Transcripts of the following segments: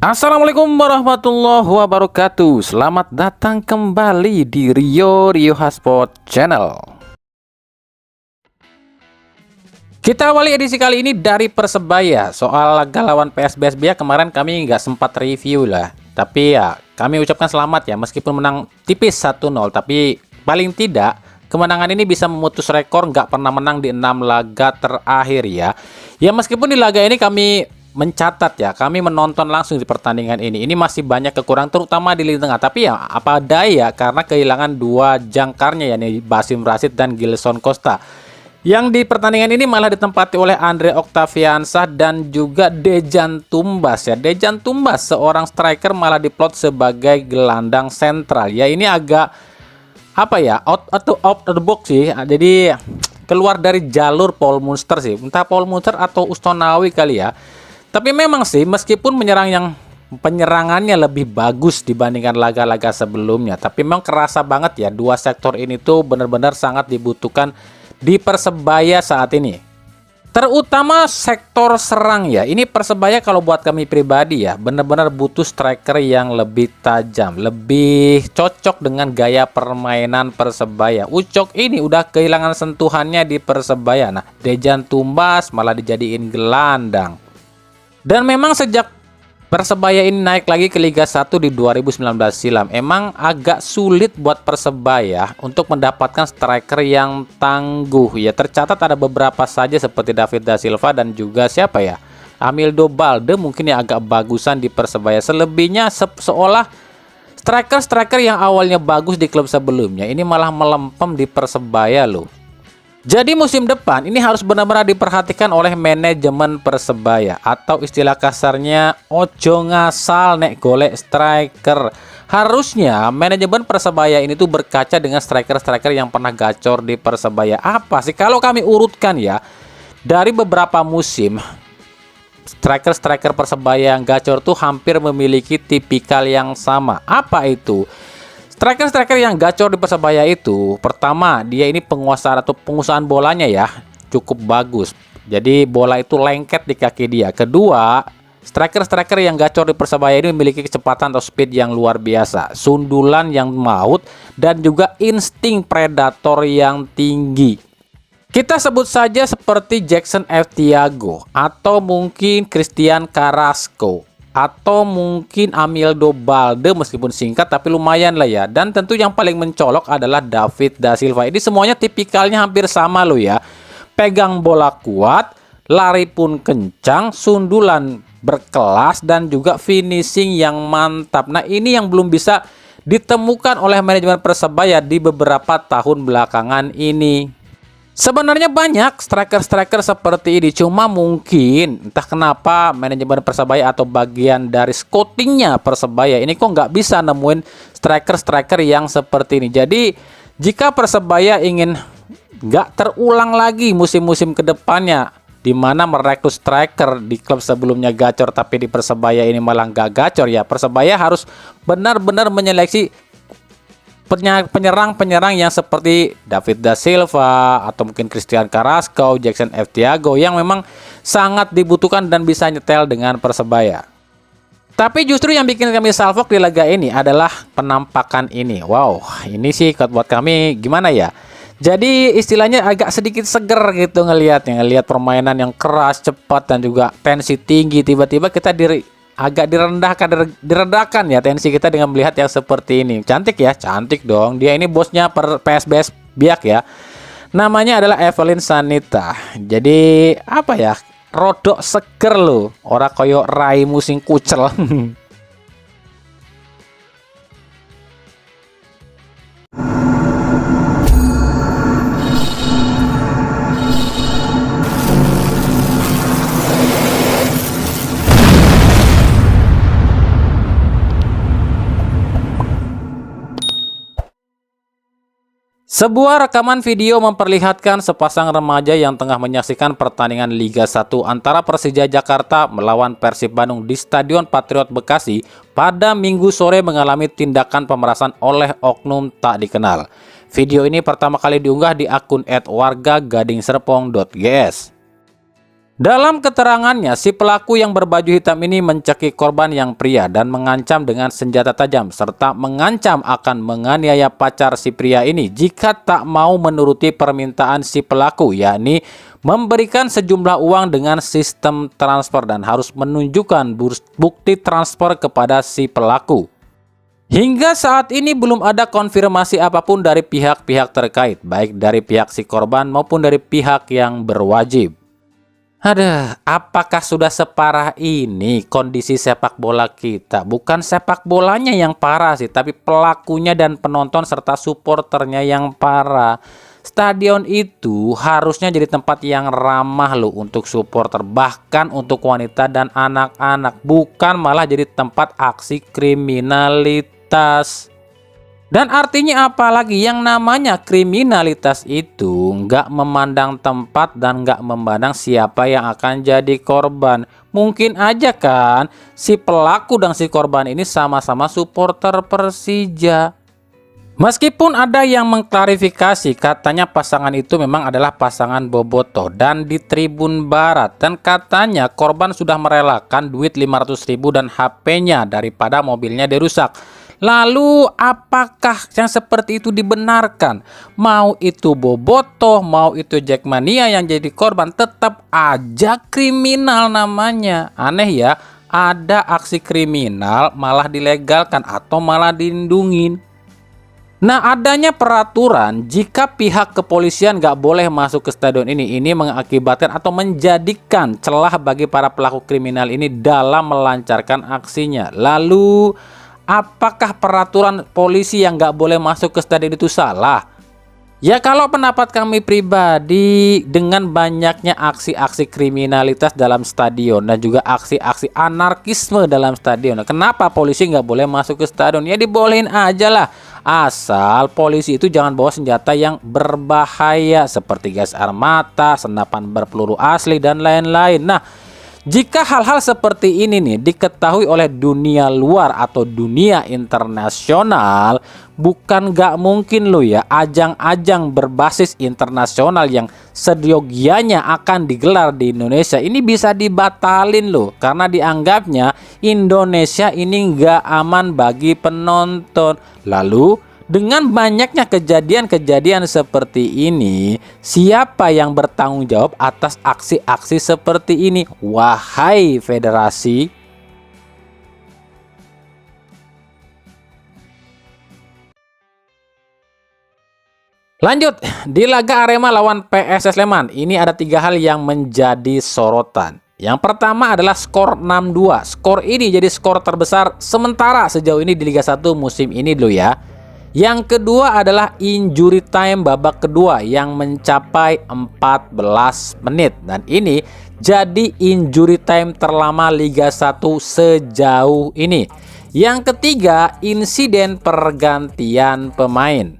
Assalamualaikum warahmatullahi wabarakatuh. Selamat datang kembali di Rio Hotspot Channel. Kita awali edisi kali ini dari Persebaya. Soal laga lawan PSBS Biak kemarin kami nggak sempat review lah. Tapi ya kami ucapkan selamat ya, meskipun menang tipis 1-0. Tapi paling tidak kemenangan ini bisa memutus rekor nggak pernah menang di 6 laga terakhir ya. Ya meskipun di laga ini kami mencatat ya, kami menonton langsung di pertandingan ini. Ini masih banyak kekurangan terutama di lini tengah. Tapi ya apa daya karena kehilangan dua jangkarnya yakni Basim Rashid dan Gilson Costa. Yang di pertandingan ini malah ditempati oleh Andre Octaviansah dan juga Dejan Tumbas ya. Dejan Tumbas seorang striker malah diplot sebagai gelandang sentral. Ya ini agak apa ya, out of the box sih. Jadi keluar dari jalur Paul Munster sih. Entah Paul Munster atau Ustonawi kali ya. Tapi memang sih meskipun penyerangannya lebih bagus dibandingkan laga-laga sebelumnya, tapi memang kerasa banget ya dua sektor ini tuh benar-benar sangat dibutuhkan di Persebaya saat ini. Terutama sektor serang ya. Ini Persebaya kalau buat kami pribadi ya benar-benar butuh striker yang lebih tajam, lebih cocok dengan gaya permainan Persebaya. Ucok ini udah kehilangan sentuhannya di Persebaya. Nah, Dejan Tumbas malah dijadiin gelandang. Dan memang sejak Persebaya ini naik lagi ke Liga 1 di 2019 silam, emang agak sulit buat Persebaya untuk mendapatkan striker yang tangguh ya. Tercatat ada beberapa saja seperti David da Silva dan juga siapa ya, Amildo Balde mungkin yang agak bagusan di Persebaya. Selebihnya seolah striker-striker yang awalnya bagus di klub sebelumnya ini malah melempem di Persebaya loh. Jadi musim depan ini harus benar-benar diperhatikan oleh manajemen Persebaya, atau istilah kasarnya ojo ngasal nek golek striker. Harusnya manajemen Persebaya ini tuh berkaca dengan striker-striker yang pernah gacor di Persebaya. Apa sih kalau kami urutkan ya, dari beberapa musim striker-striker Persebaya yang gacor tuh hampir memiliki tipikal yang sama. Apa itu? Striker-striker yang gacor di Persebaya itu, pertama dia ini penguasaan atau penguasaan bolanya ya cukup bagus. Jadi bola itu lengket di kaki dia. Kedua, striker-striker yang gacor di Persebaya ini memiliki kecepatan atau speed yang luar biasa, sundulan yang maut, dan juga insting predator yang tinggi. Kita sebut saja seperti Jackson F. Thiago, atau mungkin Christian Carrasco, atau mungkin Amildo Balde, meskipun singkat tapi lumayan lah ya. Dan tentu yang paling mencolok adalah David da Silva. Ini semuanya tipikalnya hampir sama loh ya. Pegang bola kuat, lari pun kencang, sundulan berkelas, dan juga finishing yang mantap. Nah ini yang belum bisa ditemukan oleh manajemen Persebaya di beberapa tahun belakangan ini. Sebenarnya banyak striker-striker seperti ini, cuma mungkin entah kenapa manajemen Persebaya atau bagian dari scoutingnya Persebaya ini kok nggak bisa nemuin striker-striker yang seperti ini. Jadi jika Persebaya ingin nggak terulang lagi musim-musim kedepannya di mana merekrut striker di klub sebelumnya gacor tapi di Persebaya ini malah nggak gacor ya, Persebaya harus benar-benar menyeleksi penyerang-penyerang yang seperti David da Silva atau mungkin Christian Carrasco, Jackson F. Thiago yang memang sangat dibutuhkan dan bisa nyetel dengan Persebaya. Tapi justru yang bikin kami salfok di laga ini adalah penampakan ini. Wow, ini sih buat kami gimana ya? Jadi istilahnya agak sedikit seger gitu ngelihat permainan yang keras, cepat, dan juga tensi tinggi. Tiba-tiba kita agak direndahkan ya tensi kita dengan melihat yang seperti ini. Cantik ya, cantik dong. Dia ini bosnya PSBS Biak ya. Namanya adalah Evelyn Sanita. Jadi apa ya, rodok seger loh. Ora koyo rai musim kucel. Sebuah rekaman video memperlihatkan sepasang remaja yang tengah menyaksikan pertandingan Liga 1 antara Persija Jakarta melawan Persib Bandung di Stadion Patriot Bekasi pada Minggu sore mengalami tindakan pemerasan oleh oknum tak dikenal. Video ini pertama kali diunggah di akun @wargagadingserpong.gs. Dalam keterangannya, si pelaku yang berbaju hitam ini mencekik korban yang pria dan mengancam dengan senjata tajam, serta mengancam akan menganiaya pacar si pria ini jika tak mau menuruti permintaan si pelaku, yakni memberikan sejumlah uang dengan sistem transfer dan harus menunjukkan bukti transfer kepada si pelaku. Hingga saat ini belum ada konfirmasi apapun dari pihak-pihak terkait, baik dari pihak si korban maupun dari pihak yang berwajib. Aduh, apakah sudah separah ini kondisi sepak bola kita? Bukan sepak bolanya yang parah sih, tapi pelakunya dan penonton serta supporternya yang parah. Stadion itu harusnya jadi tempat yang ramah loh untuk supporter, bahkan untuk wanita dan anak-anak, bukan malah jadi tempat aksi kriminalitas. Dan artinya apa lagi, yang namanya kriminalitas itu nggak memandang tempat dan nggak memandang siapa yang akan jadi korban. Mungkin aja kan si pelaku dan si korban ini sama-sama supporter Persija. Meskipun ada yang mengklarifikasi katanya pasangan itu memang adalah pasangan bobotoh dan di Tribun Barat, dan katanya korban sudah merelakan duit 500.000 dan HP-nya daripada mobilnya dirusak. Lalu apakah yang seperti itu dibenarkan? Mau itu bobotoh, mau itu Jackmania yang jadi korban, tetap aja kriminal namanya. Aneh ya, ada aksi kriminal malah dilegalkan atau malah dilindungin. Nah, adanya peraturan jika pihak kepolisian nggak boleh masuk ke stadion ini mengakibatkan atau menjadikan celah bagi para pelaku kriminal ini dalam melancarkan aksinya. Lalu apakah peraturan polisi yang nggak boleh masuk ke stadion itu salah? Ya, kalau pendapat kami pribadi, dengan banyaknya aksi-aksi kriminalitas dalam stadion dan juga aksi-aksi anarkisme dalam stadion, kenapa polisi nggak boleh masuk ke stadion? Ya dibolehin aja lah, asal polisi itu jangan bawa senjata yang berbahaya seperti gas air mata, senapan berpeluru asli, dan lain-lain. Nah, jika hal-hal seperti ini nih diketahui oleh dunia luar atau dunia internasional, bukan gak mungkin loh ya ajang-ajang berbasis internasional yang sediogianya akan digelar di Indonesia ini bisa dibatalin loh, karena dianggapnya Indonesia ini gak aman bagi penonton. Lalu dengan banyaknya kejadian-kejadian seperti ini, siapa yang bertanggung jawab atas aksi-aksi seperti ini? Wahai federasi. Lanjut, di laga Arema lawan PSS Sleman, ini ada 3 hal yang menjadi sorotan. Yang pertama adalah skor 6-2. Skor ini jadi skor terbesar sementara sejauh ini di Liga 1 musim ini dulu ya. Yang kedua adalah injury time babak kedua yang mencapai 14 menit. Dan ini jadi injury time terlama Liga 1 sejauh ini. Yang ketiga, insiden pergantian pemain.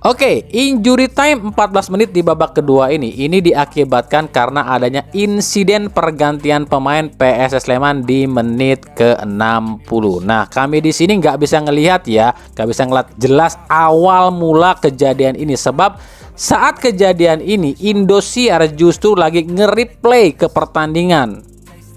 Oke, injury time 14 menit di babak kedua ini diakibatkan karena adanya insiden pergantian pemain PSS Sleman di menit ke-60. Nah, kami di sini nggak bisa ngelihat ya, nggak bisa ngeliat jelas awal mula kejadian ini, sebab saat kejadian ini Indosiar justru lagi nge-replay ke pertandingan.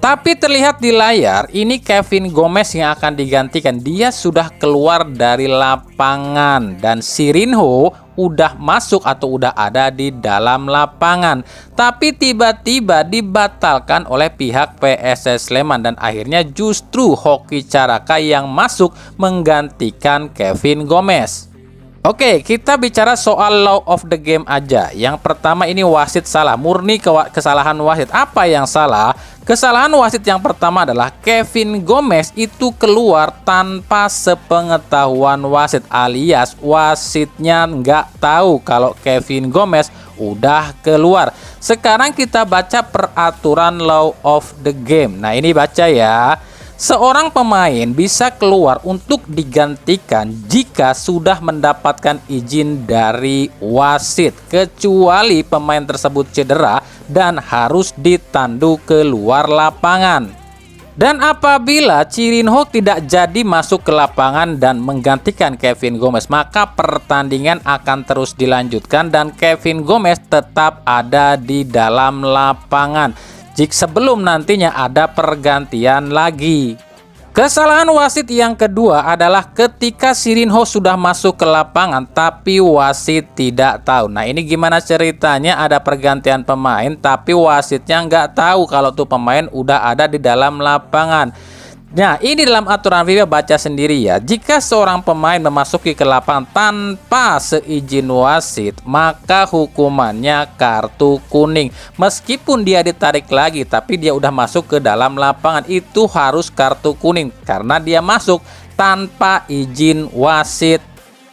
Tapi terlihat di layar ini Kevin Gomez yang akan digantikan. Dia sudah keluar dari lapangan dan Sirinho udah masuk atau udah ada di dalam lapangan. Tapi tiba-tiba dibatalkan oleh pihak PSS Sleman dan akhirnya justru Hoki Caraka yang masuk menggantikan Kevin Gomez. Oke, kita bicara soal law of the game aja. Yang pertama ini wasit salah, murni kesalahan wasit. Apa yang salah? Kesalahan wasit yang pertama adalah Kevin Gomez itu keluar tanpa sepengetahuan wasit, alias wasitnya nggak tahu kalau Kevin Gomez udah keluar. Sekarang kita baca peraturan law of the game. Nah, ini baca ya. Seorang pemain bisa keluar untuk digantikan jika sudah mendapatkan izin dari wasit, kecuali pemain tersebut cedera dan harus ditandu keluar lapangan. Dan apabila Cirinho tidak jadi masuk ke lapangan dan menggantikan Kevin Gomez, maka pertandingan akan terus dilanjutkan dan Kevin Gomez tetap ada di dalam lapangan. jika sebelum nantinya ada pergantian lagi. Kesalahan wasit yang kedua adalah ketika Sirinho sudah masuk ke lapangan tapi wasit tidak tahu. Nah, ini gimana ceritanya ada pergantian pemain tapi wasitnya nggak tahu kalau tuh pemain udah ada di dalam lapangan. Nah, ini dalam aturan FIFA baca sendiri ya. Jika seorang pemain memasuki ke lapangan tanpa seizin wasit, maka hukumannya kartu kuning. Meskipun dia ditarik lagi, tapi dia udah masuk ke dalam lapangan, itu harus kartu kuning karena dia masuk tanpa izin wasit.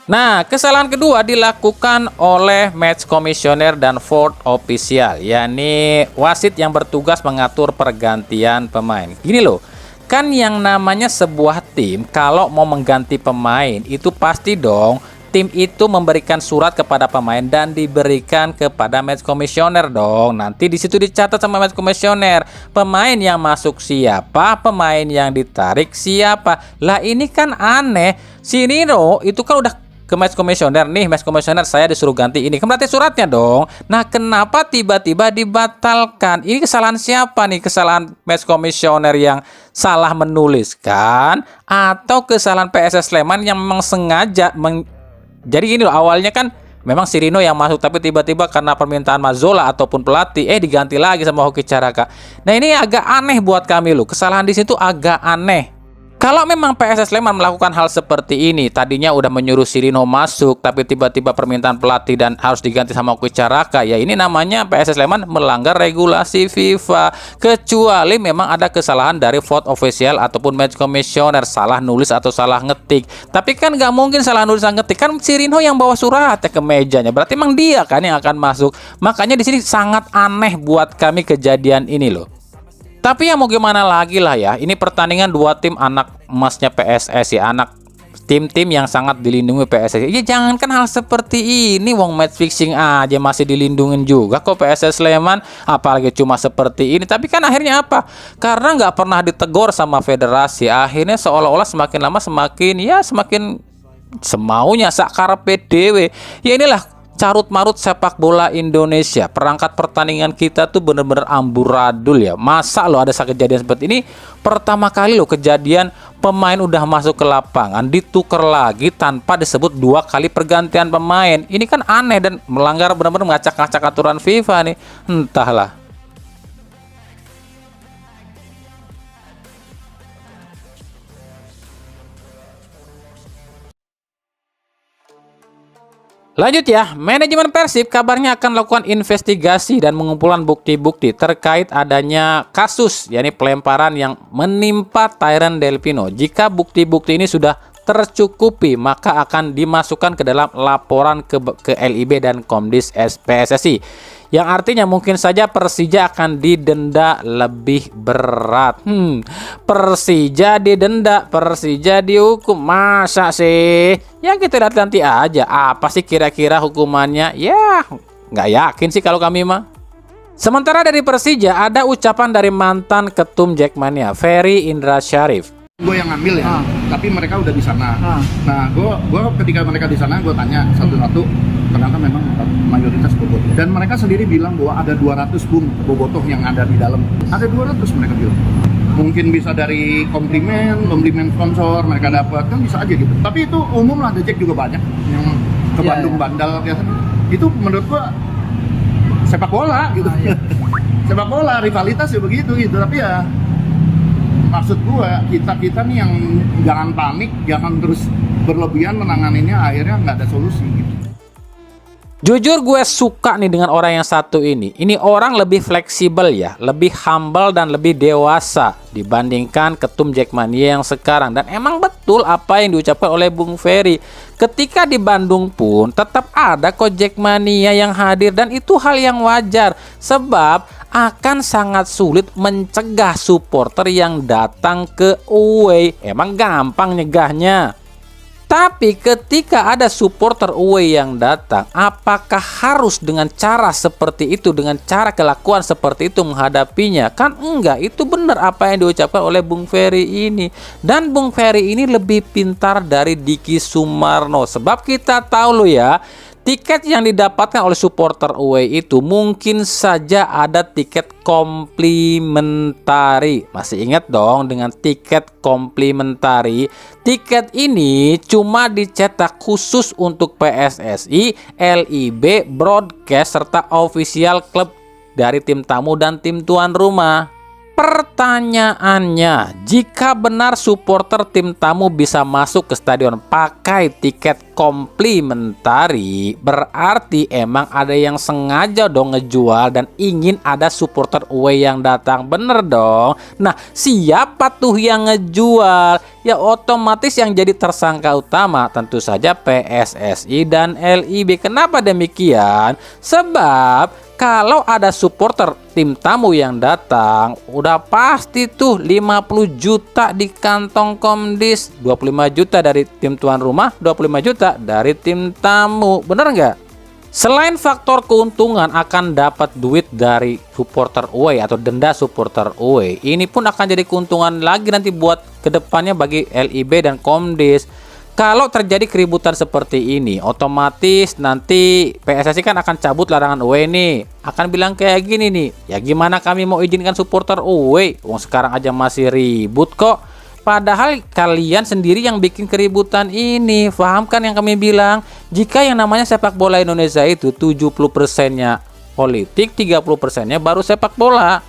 Nah, kesalahan kedua dilakukan oleh match commissioner dan fourth official, yakni wasit yang bertugas mengatur pergantian pemain. Gini loh. Kan yang namanya sebuah tim kalau mau mengganti pemain itu pasti dong tim itu memberikan surat kepada pemain dan diberikan kepada match commissioner dong. Nanti di situ dicatat sama match commissioner pemain yang masuk siapa, pemain yang ditarik siapa. Lah ini kan aneh. Si Nino itu kan udah ke match commissioner nih, match commissioner saya disuruh ganti ini, kan berarti suratnya dong. Nah, kenapa tiba-tiba dibatalkan? Ini kesalahan siapa nih? Kesalahan match commissioner yang salah menuliskan atau kesalahan PSS Sleman yang memang sengaja jadi gini loh, awalnya kan memang Sirino yang masuk tapi tiba-tiba karena permintaan Mazzola ataupun pelatih diganti lagi sama Hoki Caraka. Nah, ini agak aneh buat kami loh. Kesalahan di situ agak aneh. Kalau memang PSS Sleman melakukan hal seperti ini, tadinya udah menyuruh Sirino masuk, tapi tiba-tiba permintaan pelatih dan harus diganti sama Hoki Caraka, ya ini namanya PSS Sleman melanggar regulasi FIFA. Kecuali memang ada kesalahan dari fourth official ataupun match commissioner, salah nulis atau salah ngetik. Tapi kan nggak mungkin salah nulis dan ngetik, kan Sirino yang bawa suratnya ke mejanya, berarti emang dia kan yang akan masuk. Makanya di sini sangat aneh buat kami kejadian ini loh. Tapi ya mau gimana lagi lah ya, ini pertandingan dua tim anak emasnya PSS ya, anak tim-tim yang sangat dilindungi PSS. Ya jangankan hal seperti ini, wong match fixing aja masih dilindungin juga kok PSS Sleman, apalagi cuma seperti ini. Tapi kan akhirnya apa? Karena nggak pernah ditegur sama federasi, akhirnya seolah-olah semakin lama semakin semaunya sakarpe dewe. Ya inilah carut marut sepak bola Indonesia. Perangkat pertandingan kita tuh bener-bener amburadul ya. Masa lo ada kejadian seperti ini? Pertama kali lo kejadian pemain udah masuk ke lapangan ditukar lagi tanpa disebut dua kali pergantian pemain. Ini kan aneh dan melanggar benar-benar ngacak-ngacak aturan FIFA nih. Entahlah. Lanjut ya, manajemen Persib kabarnya akan melakukan investigasi dan mengumpulkan bukti-bukti terkait adanya kasus, yakni pelemparan yang menimpa Tyran Delpino. Jika bukti-bukti ini sudah tercukupi, maka akan dimasukkan ke dalam laporan ke LIB dan Komdis PSSI. Yang artinya mungkin saja Persija akan didenda lebih berat. Persija didenda, Persija dihukum. Masa sih? Ya kita lihat nanti aja. Apa sih kira-kira hukumannya? Ya nggak yakin sih kalau kami mah. Sementara dari Persija ada ucapan dari mantan ketum Jackmania, Ferry Indra Syarif. Gue yang ngambil ya, tapi mereka udah di sana. Nah, gue ketika mereka di sana, gue tanya satu-satu, ternyata memang mayoritas bobotoh. Dan mereka sendiri bilang bahwa ada 200 bobotoh yang ada di dalam. Ada 200 mereka bilang. Mungkin bisa dari komplimen sponsor mereka dapat, kan bisa aja gitu. Tapi itu umum lah, The Jack juga banyak yang ke Bandung bandal biasa. Itu menurut gue sepak bola gitu. Sepak bola rivalitas ya begitu gitu. Tapi ya maksud gua, kita nih yang jangan panik, jangan terus berlebihan menanganinya, akhirnya nggak ada solusi gitu. Jujur gue suka nih dengan orang yang satu ini. Ini orang lebih fleksibel ya, lebih humble dan lebih dewasa dibandingkan ketum Jackmania yang sekarang. Dan emang betul apa yang diucapkan oleh Bung Ferry. Ketika di Bandung pun tetap ada kok Jackmania yang hadir dan itu hal yang wajar. Sebab akan sangat sulit mencegah supporter yang datang ke away. Emang gampang nyegahnya. Tapi ketika ada supporter away yang datang, apakah harus dengan cara seperti itu, dengan cara kelakuan seperti itu menghadapinya? Kan enggak, itu benar apa yang diucapkan oleh Bung Ferry ini. Dan Bung Ferry ini lebih pintar dari Diki Sumarno. Sebab kita tahu loh ya, Tiket yang didapatkan oleh supporter away itu mungkin saja ada tiket komplimentari. Masih ingat dong dengan tiket komplimentari? Tiket ini cuma dicetak khusus untuk PSSI, LIB, broadcast, serta official klub dari tim tamu dan tim tuan rumah. Pertanyaannya, jika benar supporter tim tamu bisa masuk ke stadion pakai tiket komplimentari, berarti emang ada yang sengaja dong ngejual dan ingin ada supporter away yang datang, bener dong. Nah, siapa tuh yang ngejual? Ya otomatis yang jadi tersangka utama tentu saja PSSI dan LIB. Kenapa demikian? Sebab kalau ada supporter tim tamu yang datang, udah pasti tuh 50 juta di kantong Komdis, 25 juta dari tim tuan rumah, 25 juta dari tim tamu. Bener nggak? Selain faktor keuntungan akan dapat duit dari supporter away atau denda supporter away, ini pun akan jadi keuntungan lagi nanti buat kedepannya bagi LIB dan Komdis. Kalau terjadi keributan seperti ini, otomatis nanti PSSI kan akan cabut larangan away nih. Akan bilang kayak gini nih, ya gimana kami mau izinkan supporter away? Wong sekarang aja masih ribut kok. Padahal kalian sendiri yang bikin keributan ini. Paham kan yang kami bilang? Jika yang namanya sepak bola Indonesia itu 70%-nya politik, 30%-nya baru sepak bola.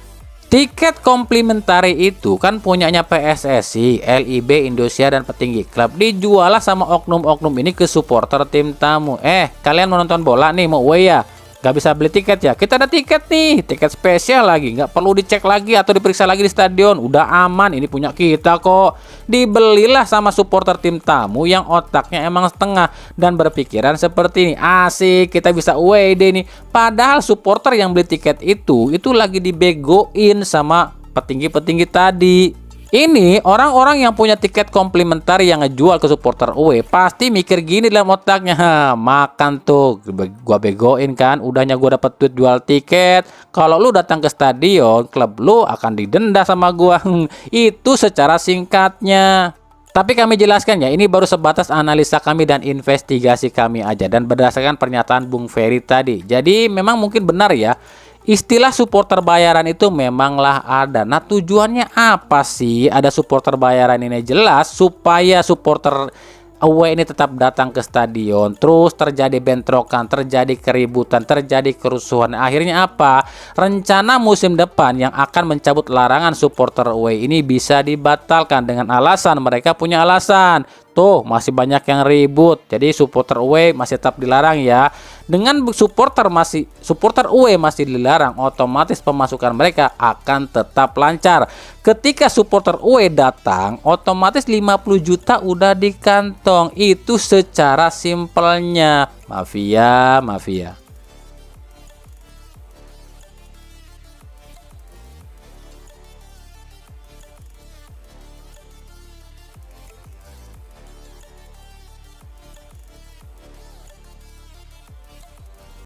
Tiket komplimentari itu kan punyanya PSSI, LIB, Indosiar, dan petinggi klub. Dijual sama oknum-oknum ini ke supporter tim tamu. Kalian mau nonton bola nih, mau away ya? Gak bisa beli tiket ya? Kita ada tiket nih, tiket spesial lagi. Gak perlu dicek lagi atau diperiksa lagi di stadion. Udah aman, ini punya kita kok. Dibelilah sama supporter tim tamu yang otaknya emang setengah dan berpikiran seperti ini. Asik, kita bisa away deh nih. Padahal supporter yang beli tiket itu lagi dibegoin sama petinggi-petinggi tadi. Ini orang-orang yang punya tiket komplimentari yang ngejual ke supporter away pasti mikir gini dalam otaknya, makan tuh, gua begoin kan, udahnya gua dapat duit jual tiket. Kalau lu datang ke stadion, klub lu akan didenda sama gua. Itu secara singkatnya. Tapi kami jelaskan ya, ini baru sebatas analisa kami dan investigasi kami aja dan berdasarkan pernyataan Bung Ferry tadi. Jadi memang mungkin benar ya. Istilah supporter bayaran itu memanglah ada. Nah, tujuannya apa sih ada supporter bayaran ini? Jelas supaya supporter away ini tetap datang ke stadion, terus terjadi bentrokan, terjadi keributan, terjadi kerusuhan. Akhirnya apa? Rencana musim depan yang akan mencabut larangan supporter away ini bisa dibatalkan dengan alasan mereka punya alasan. Tuh masih banyak yang ribut, jadi supporter away masih tetap dilarang ya. Dengan supporter away masih dilarang, otomatis pemasukan mereka akan tetap lancar. Ketika supporter away datang, otomatis 50 juta udah di kantong. Itu secara simpelnya. Mafia.